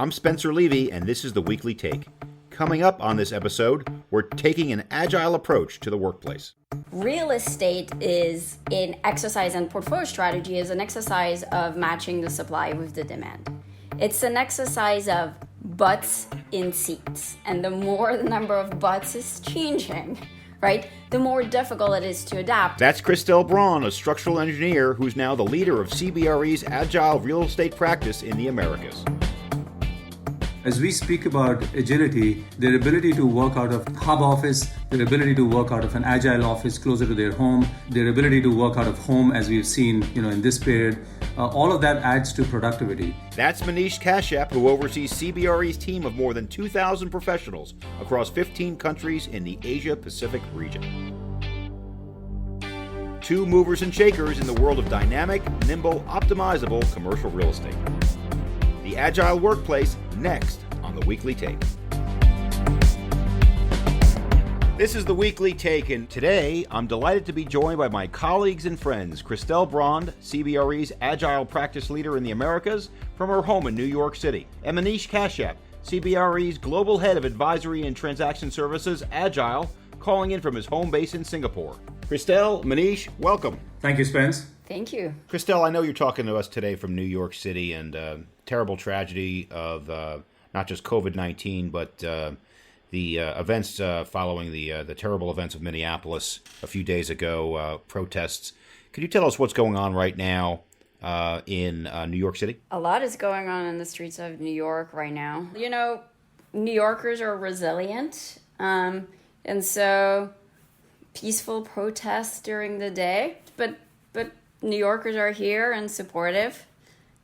I'm Spencer Levy, and this is the Weekly Take. Coming up on this episode, we're taking an agile approach to the workplace. Real estate is an exercise, and portfolio strategy is an exercise of matching the supply with the demand. It's an exercise of butts in seats, and the more the number of butts is changing, right, the more difficult it is to adapt. That's Christelle Bron, a structural engineer who's now the leader of CBRE's Agile real estate practice in the Americas. As we speak about agility, their ability to work out of hub office, their ability to work out of an agile office closer to their home, their ability to work out of home as we've seen, in this period, all of that adds to productivity. That's Manish, Kashyap, who oversees CBRE's team of more than 2,000 professionals across 15 countries in the Asia-Pacific region. Two movers and shakers in the world of dynamic, nimble, optimizable commercial real estate. The Agile Workplace, next on the Weekly Take. This is the Weekly Take, and today I'm delighted to be joined by my colleagues and friends, Christelle Bron, CBRE's Agile practice leader in the Americas, from her home in New York City, and Manish Kashyap, CBRE's global head of advisory and transaction services, Agile, calling in from his home base in Singapore. Christelle, Manish, welcome. Thank you, Spence. Thank you. Christelle, I know you're talking to us today from New York City and terrible tragedy of not just COVID-19, but the events following the terrible events of Minneapolis a few days ago, protests. Could you tell us what's going on right now in New York City? A lot is going on in the streets of New York right now. New Yorkers are resilient, and so peaceful protests during the day, but New Yorkers are here and supportive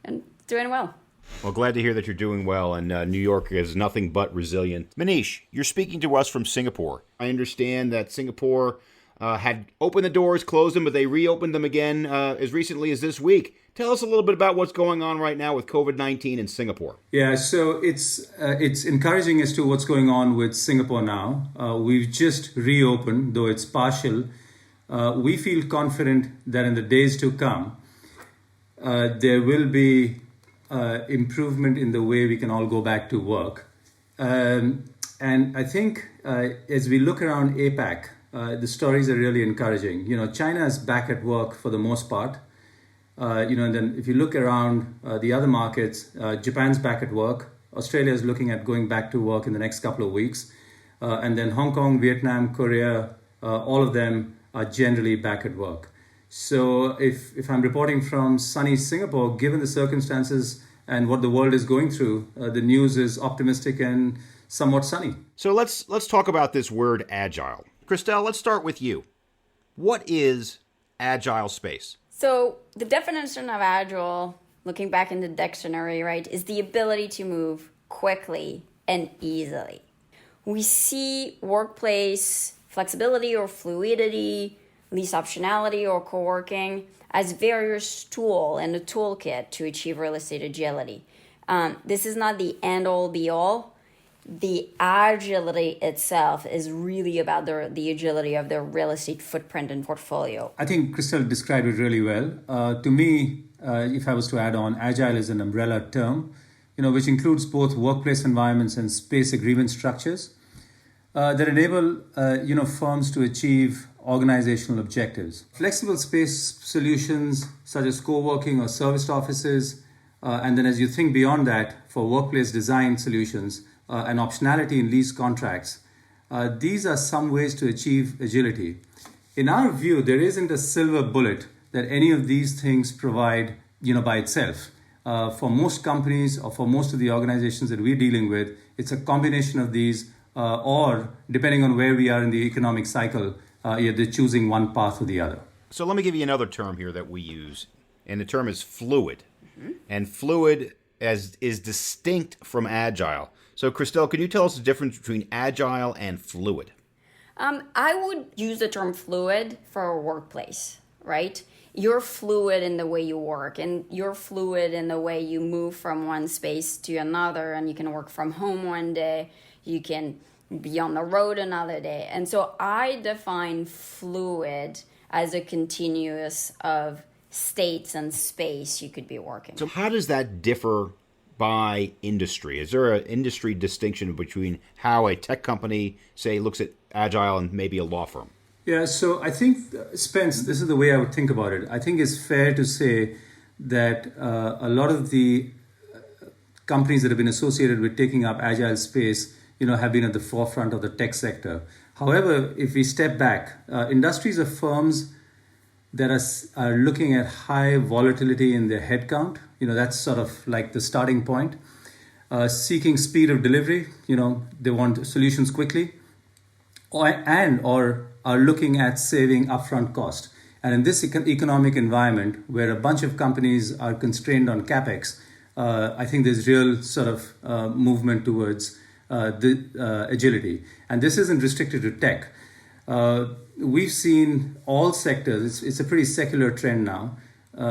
and doing well. Well, glad to hear that you're doing well, and New York is nothing but resilient. Manish, you're speaking to us from Singapore. I understand that Singapore had opened the doors, closed them, but they reopened them again as recently as this week. Tell us a little bit about what's going on right now with COVID-19 in Singapore. Yeah, so it's encouraging as to what's going on with Singapore now. We've just reopened, though it's partial. We feel confident that in the days to come, there will be improvement in the way we can all go back to work. And I think as we look around APAC, the stories are really encouraging. China is back at work for the most part. And then if you look around the other markets, Japan's back at work. Australia is looking at going back to work in the next couple of weeks. And then Hong Kong, Vietnam, Korea, all of them are generally back at work. So if I'm reporting from sunny Singapore, given the circumstances and what the world is going through, the news is optimistic and somewhat sunny. So let's talk about this word agile. Christelle, let's start with you. What is agile space? So the definition of agile, looking back in the dictionary, right, is the ability to move quickly and easily. We see workplace flexibility or fluidity, lease optionality or co-working as various tools in the toolkit to achieve real estate agility. This is not the end-all be-all. The agility itself is really about the agility of the real estate footprint and portfolio. I think Christelle described it really well. To me, if I was to add on, agile is an umbrella term, which includes both workplace environments and space agreement structures that enable firms to achieve organizational objectives. Flexible space solutions such as co-working or serviced offices, and then as you think beyond that, for workplace design solutions and optionality in lease contracts, these are some ways to achieve agility. In our view, there isn't a silver bullet that any of these things provide, by itself. For most companies or for most of the organizations that we're dealing with, it's a combination of these, or depending on where we are in the economic cycle, they're choosing one path or the other. So let me give you another term here that we use, and the term is fluid. Mm-hmm. And fluid is distinct from agile. So Christelle, can you tell us the difference between agile and fluid? I would use the term fluid for a workplace, right? You're fluid in the way you work, and you're fluid in the way you move from one space to another, and you can work from home one day, you can be on the road another day. And so I define fluid as a continuous of states and space you could be working. So how does that differ by industry? Is there an industry distinction between how a tech company, say, looks at Agile and maybe a law firm? Yeah, so I think, Spence, this is the way I would think about it. I think it's fair to say that a lot of the companies that have been associated with taking up Agile space, have been at the forefront of the tech sector. However, if we step back, industries or firms that are looking at high volatility in their headcount, that's sort of like the starting point. Seeking speed of delivery, they want solutions quickly, or are looking at saving upfront cost. And in this economic environment where a bunch of companies are constrained on capex, I think there's real sort of movement towards the agility. And this isn't restricted to tech. We've seen all sectors, it's a pretty secular trend now.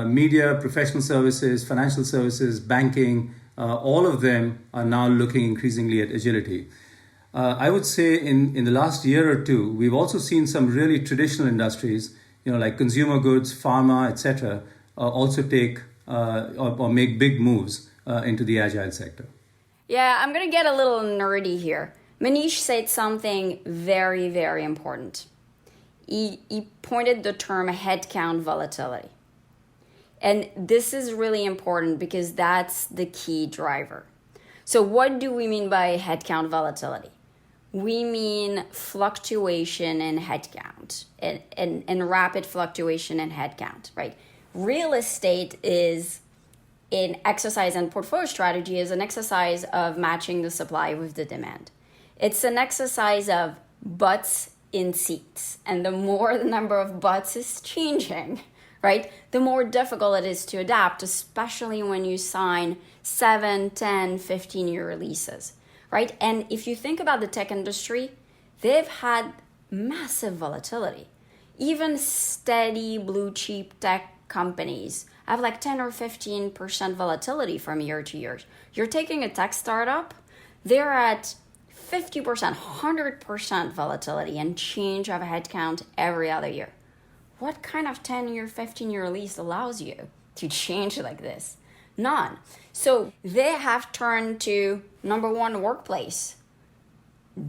Media, professional services, financial services, banking, all of them are now looking increasingly at agility. I would say in the last year or two, we've also seen some really traditional industries, like consumer goods, pharma, etc., also take or make big moves into the Agile sector. Yeah, I'm going to get a little nerdy here. Manish said something very, very important. He pointed the term headcount volatility. And this is really important because that's the key driver. So what do we mean by headcount volatility? We mean fluctuation in headcount and rapid fluctuation in headcount, right? Real estate is an exercise, and portfolio strategy is an exercise of matching the supply with the demand. It's an exercise of butts in seats. And the more the number of butts is changing, right, the more difficult it is to adapt, especially when you sign 7, 10, 15-year leases, right? And if you think about the tech industry, they've had massive volatility. Even steady blue chip tech companies have like 10 or 15% volatility from year to year. You're taking a tech startup, they're at 50%, 100% volatility and change of headcount every other year. What kind of 10-year, 15-year lease allows you to change like this? None. So they have turned to number one, workplace,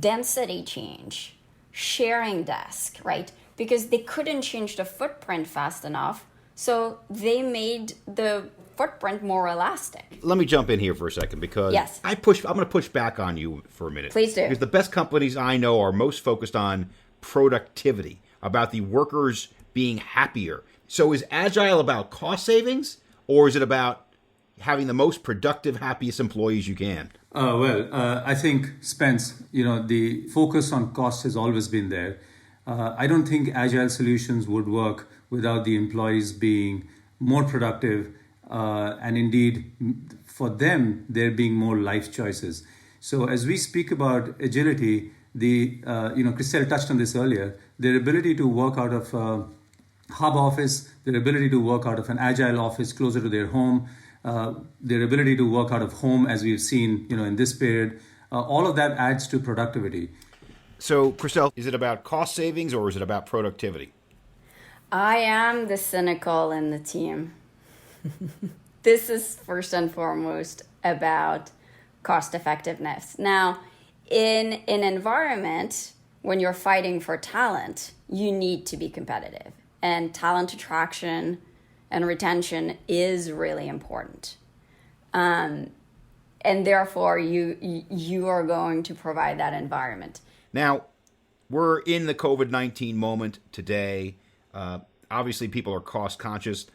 density change, sharing desk, right? Because they couldn't change the footprint fast enough. So they made the footprint more elastic. Let me jump in here for a second because yes. I'm going to push back on you for a minute. Please do. Because the best companies I know are most focused on productivity, about the workers being happier. So is Agile about cost savings, or is it about having the most productive, happiest employees you can? I think, Spence, the focus on cost has always been there. I don't think Agile solutions would work without the employees being more productive, and indeed, for them, there being more life choices. So as we speak about agility, Christelle touched on this earlier, their ability to work out of a hub office, their ability to work out of an Agile office closer to their home, their ability to work out of home, as we've seen, in this period, all of that adds to productivity. So, Christelle, is it about cost savings or is it about productivity? I am the cynical in the team. This is first and foremost about cost effectiveness. Now, in an environment when you're fighting for talent, you need to be competitive. And talent attraction and retention is really important. And therefore, you are going to provide that environment. Now, we're in the COVID-19 moment today. Obviously, people are cost conscious.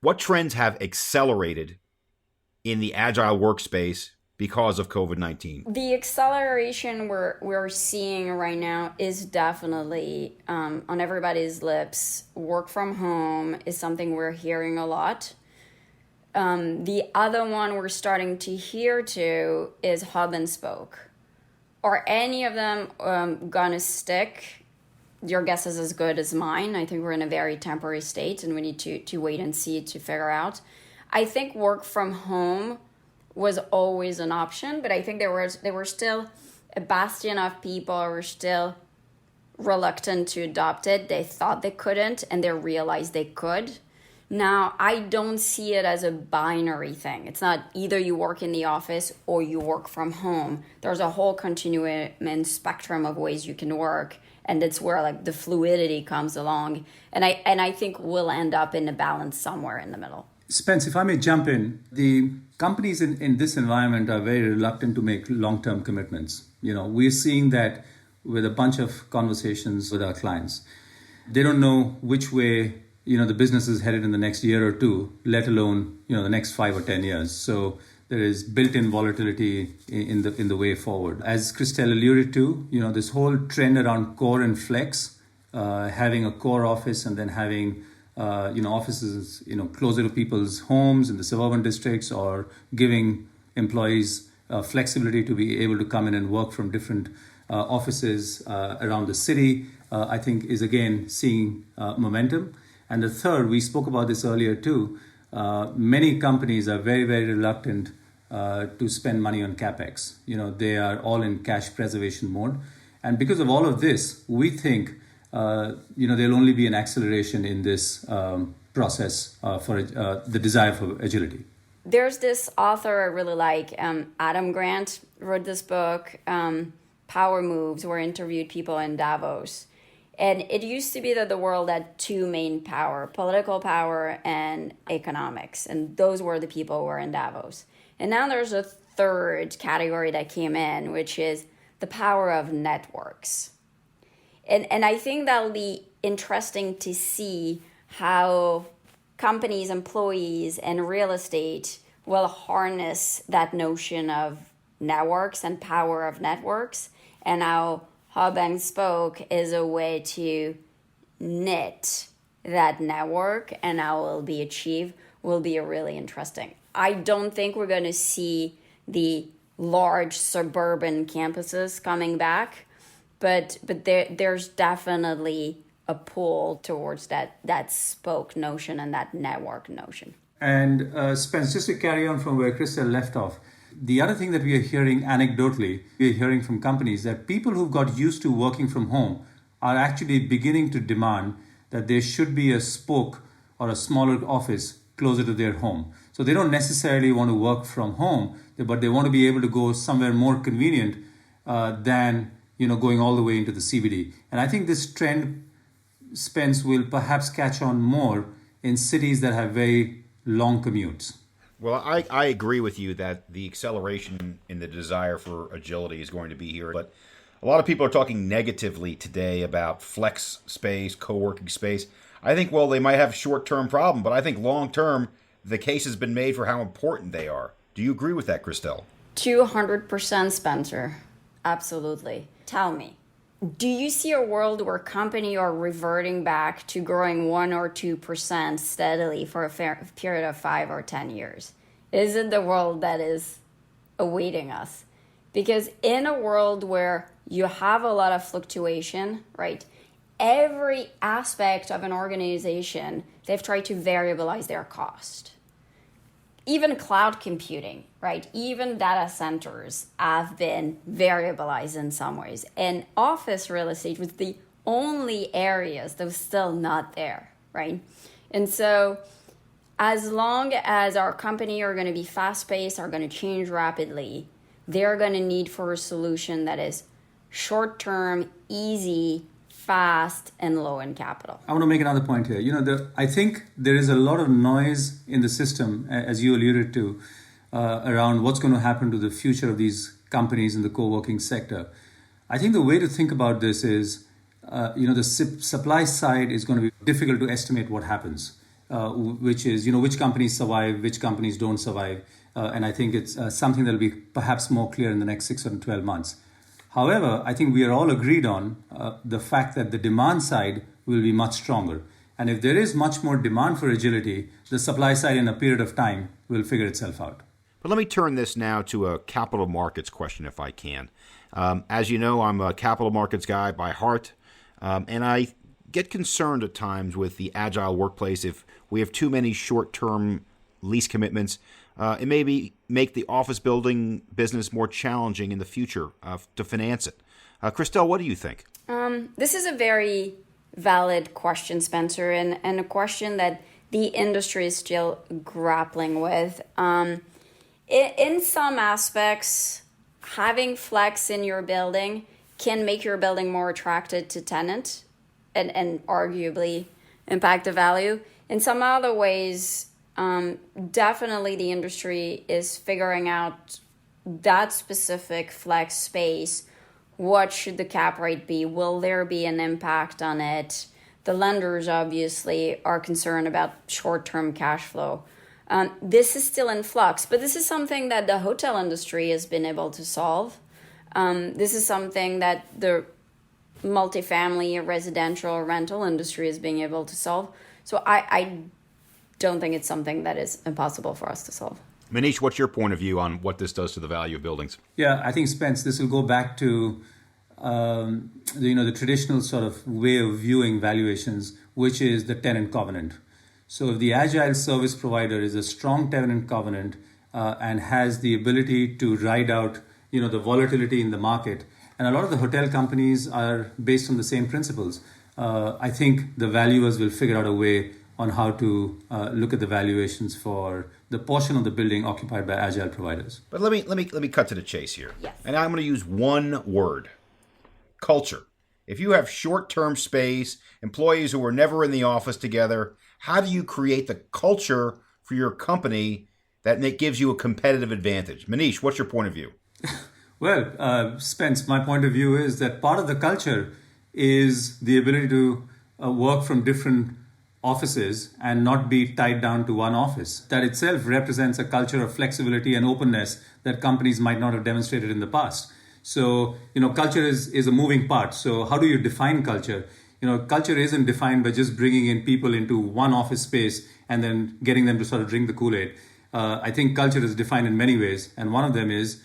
What trends have accelerated in the Agile workspace because of COVID-19? The acceleration we're seeing right now is definitely on everybody's lips. Work from home is something we're hearing a lot. The other one we're starting to hear too is hub and spoke. Are any of them gonna stick? Your guess is as good as mine. I think we're in a very temporary state and we need to wait and see to figure out. I think work from home was always an option, but I think there were still a bastion of people who were still reluctant to adopt it. They thought they couldn't and they realized they could. Now, I don't see it as a binary thing. It's not either you work in the office or you work from home. There's a whole continuum and spectrum of ways you can work, and that's where like the fluidity comes along. And I think we'll end up in a balance somewhere in the middle. Spence, if I may jump in, the companies in this environment are very reluctant to make long-term commitments. We're seeing that with a bunch of conversations with our clients. They don't know which way the business is headed in the next year or two, let alone the next 5 or 10 years. So there is built-in volatility in the way forward. As Christelle alluded to, this whole trend around core and flex, having a core office and then having offices closer to people's homes in the suburban districts, or giving employees flexibility to be able to come in and work from different offices around the city, I think is again seeing momentum. And the third, we spoke about this earlier too, many companies are very, very reluctant to spend money on CapEx. They are all in cash preservation mode. And because of all of this, we think there'll only be an acceleration in this process for the desire for agility. There's this author I really like, Adam Grant, wrote this book, Power Moves, where he interviewed people in Davos. And it used to be that the world had two main power, political power and economics. And those were the people who were in Davos. And now there's a third category that came in, which is the power of networks. And I think that'll be interesting to see how companies, employees, and real estate will harness that notion of networks and power of networks, and how hub and spoke is a way to knit that network, and how it will be achieved will be really interesting. I don't think we're going to see the large suburban campuses coming back, but there's definitely a pull towards that spoke notion and that network notion. And Spence, just to carry on from where Christelle left off, the other thing that we are hearing anecdotally, we are hearing from companies that people who've got used to working from home are actually beginning to demand that there should be a spoke or a smaller office closer to their home. So they don't necessarily want to work from home, but they want to be able to go somewhere more convenient than going all the way into the CBD. And I think this trend, Spence, will perhaps catch on more in cities that have very long commutes. Well, I agree with you that the acceleration in the desire for agility is going to be here. But a lot of people are talking negatively today about flex space, co-working space. I think, well, they might have short-term problem, but I think long-term, the case has been made for how important they are. Do you agree with that, Christelle? 200%, Spencer. Absolutely. Tell me, do you see a world where companies are reverting back to growing 1 or 2% steadily for a period of 5 or 10 years? Is it the world that is awaiting us? Because in a world where you have a lot of fluctuation, right? Every aspect of an organization, they've tried to variabilize their cost. Even cloud computing, right? Even data centers have been variabilized in some ways. And office real estate was the only areas that was still not there, right? And so as long as our company are going to be fast-paced, are going to change rapidly, they're going to need for a solution that is short-term, easy, fast, and low in capital. I want to make another point here. I think there is a lot of noise in the system, as you alluded to, around what's going to happen to the future of these companies in the co-working sector. I think the way to think about this is, the supply side is going to be difficult to estimate what happens, which is, which companies survive, which companies don't survive. And I think it's something that will be perhaps more clear in the next 6 or 12 months. However, I think we are all agreed on the fact that the demand side will be much stronger. And if there is much more demand for agility, the supply side in a period of time will figure itself out. But let me turn this now to a capital markets question, if I can. As you know, I'm a capital markets guy by heart, and I get concerned at times with the agile workplace. If we have too many short-term lease commitments, it may make the office building business more challenging in the future to finance it. Christelle, what do you think? This is a very valid question, Spencer, and a question that the industry is still grappling with. In some aspects, having flex in your building can make your building more attractive to tenant and arguably impact the value. In some other ways, definitely the industry is figuring out that specific flex space. What should the cap rate be? Will there be an impact on it? The lenders obviously are concerned about short-term cash flow. This is still in flux, but this is something that the hotel industry has been able to solve. This is something that the multifamily, residential, rental industry is being able to solve. So I don't think it's something that is impossible for us to solve. Manish, what's your point of view on what this does to the value of buildings? Yeah, I think, Spence, this will go back to the traditional sort of way of viewing valuations, which is the tenant covenant. So if the Agile service provider is a strong tenant covenant and has the ability to ride out, the volatility in the market, and a lot of the hotel companies are based on the same principles, I think the valuers will figure out a way on how to look at the valuations for the portion of the building occupied by Agile providers. But let me cut to the chase here. Yes. And I'm going to use one word: culture. If you have short-term space, employees who are never in the office together, how do you create the culture for your company that gives you a competitive advantage? Manish, what's your point of view? Well, Spence, my point of view is that part of the culture is the ability to work from different offices and not be tied down to one office. That itself represents a culture of flexibility and openness that companies might not have demonstrated in the past. So, culture is a moving part. So how do you define culture? Culture isn't defined by just bringing in people into one office space and then getting them to sort of drink the Kool-Aid. I think culture is defined in many ways. And one of them is,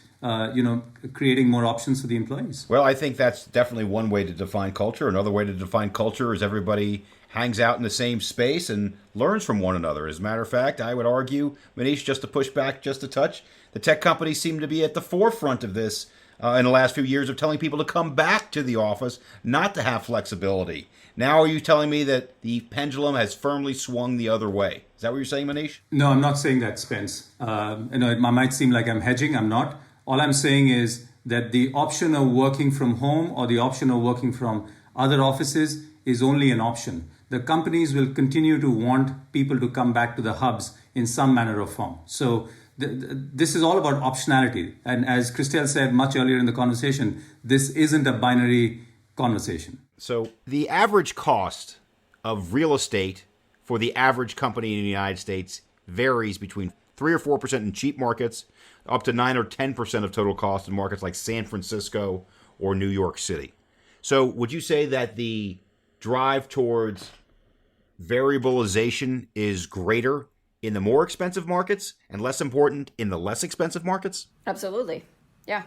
creating more options for the employees. Well, I think that's definitely one way to define culture. Another way to define culture is everybody hangs out in the same space and learns from one another. As a matter of fact, I would argue, Manish, just to push back just a touch, the tech companies seem to be at the forefront of this in the last few years of telling people to come back to the office, not to have flexibility. Now are you telling me that the pendulum has firmly swung the other way? Is that what you're saying, Manish? No, I'm not saying that, Spence. It might seem like I'm hedging. I'm not. All I'm saying is that the option of working from home or the option of working from other offices is only an option. The companies will continue to want people to come back to the hubs in some manner or form. So this is all about optionality. And as Christelle said much earlier in the conversation, this isn't a binary conversation. So the average cost of real estate for the average company in the United States varies between 3 or 4% in cheap markets up to 9 or 10% of total cost in markets like San Francisco or New York City. So would you say that the drive towards variabilization is greater in the more expensive markets and less important in the less expensive markets? Absolutely. Yeah.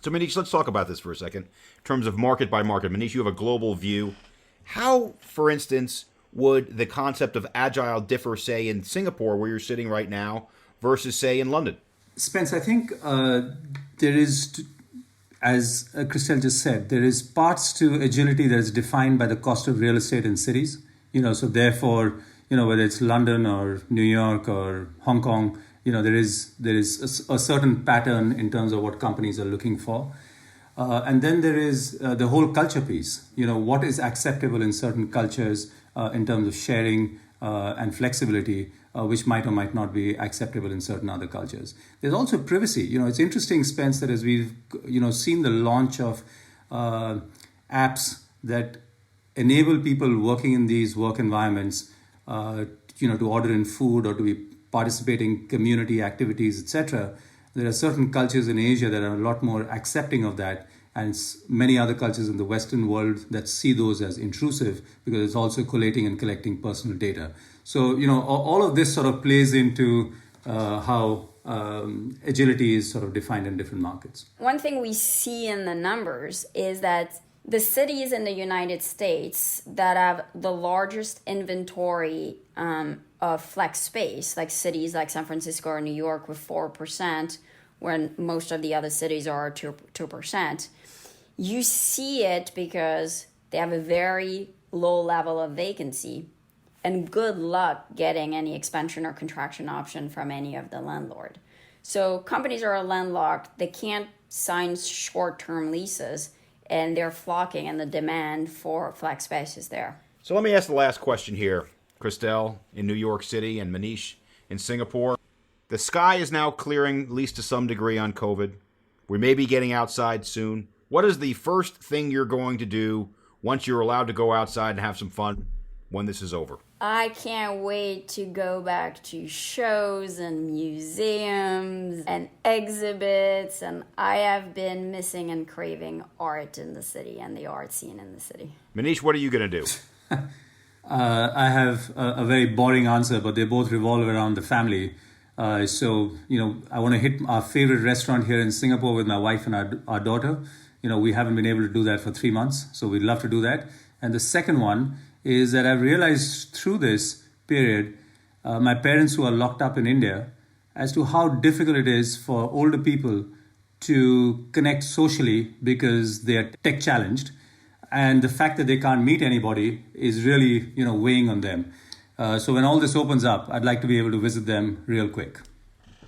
So Manish, let's talk about this for a second in terms of market by market. Manish, you have a global view. How, for instance, would the concept of Agile differ, say, in Singapore, where you're sitting right now, versus, say, in London? Spence, I think there is, as Christelle just said, there is parts to agility that is defined by the cost of real estate in cities. So therefore, whether it's London or New York or Hong Kong, there is a certain pattern in terms of what companies are looking for. And then there is the whole culture piece. What is acceptable in certain cultures in terms of sharing and flexibility, which might or might not be acceptable in certain other cultures. There's also privacy. It's interesting, Spence, that as we've seen the launch of apps that enable people working in these work environments, to order in food or to be participating community activities, etc. There are certain cultures in Asia that are a lot more accepting of that, and many other cultures in the Western world that see those as intrusive because it's also collating and collecting personal data. So, all of this sort of plays into how agility is sort of defined in different markets. One thing we see in the numbers is that the cities in the United States that have the largest inventory of flex space, like cities like San Francisco or New York with 4%, when most of the other cities are 2%, you see it because they have a very low level of vacancy. And good luck getting any expansion or contraction option from any of the landlord. So companies are landlocked, they can't sign short-term leases, and they're flocking, and the demand for flex space is there. So let me ask the last question here. Christelle in New York City and Manish in Singapore. The sky is now clearing, at least to some degree, on COVID. We may be getting outside soon. What is the first thing you're going to do once you're allowed to go outside and have some fun when this is over? I can't wait to go back to shows and museums and exhibits, and I have been missing and craving art in the city and the art scene in the city. Manish, what are you going to do? I have a very boring answer, but they both revolve around the family. I want to hit our favorite restaurant here in Singapore with my wife and our daughter. We haven't been able to do that for 3 months, so we'd love to do that. And the second one is that I've realized through this period, my parents who are locked up in India, as to how difficult it is for older people to connect socially because they are tech challenged. And the fact that they can't meet anybody is really, weighing on them. So when all this opens up, I'd like to be able to visit them real quick.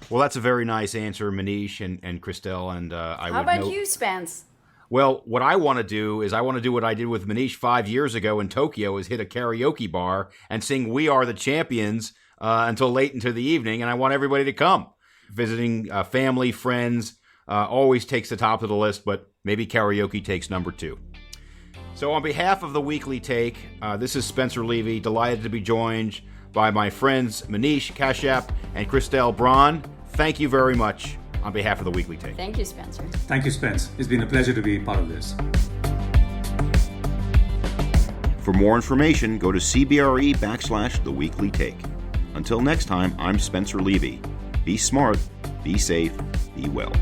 Well, that's a very nice answer, Manish and Christelle. And How about you, Spence? Well, what I want to do is I want to do what I did with Manish 5 years ago in Tokyo, is hit a karaoke bar and sing "We Are the Champions" until late into the evening, and I want everybody to come. Visiting family, friends always takes the top of the list, but maybe karaoke takes number 2. So on behalf of the Weekly Take, this is Spencer Levy, delighted to be joined by my friends Manish, Kashyap, and Christelle Bron. Thank you very much on behalf of the Weekly Take. Thank you, Spencer. Thank you, Spence. It's been a pleasure to be part of this. For more information, go to CBRE/The Weekly Take. Until next time, I'm Spencer Levy. Be smart, be safe, be well.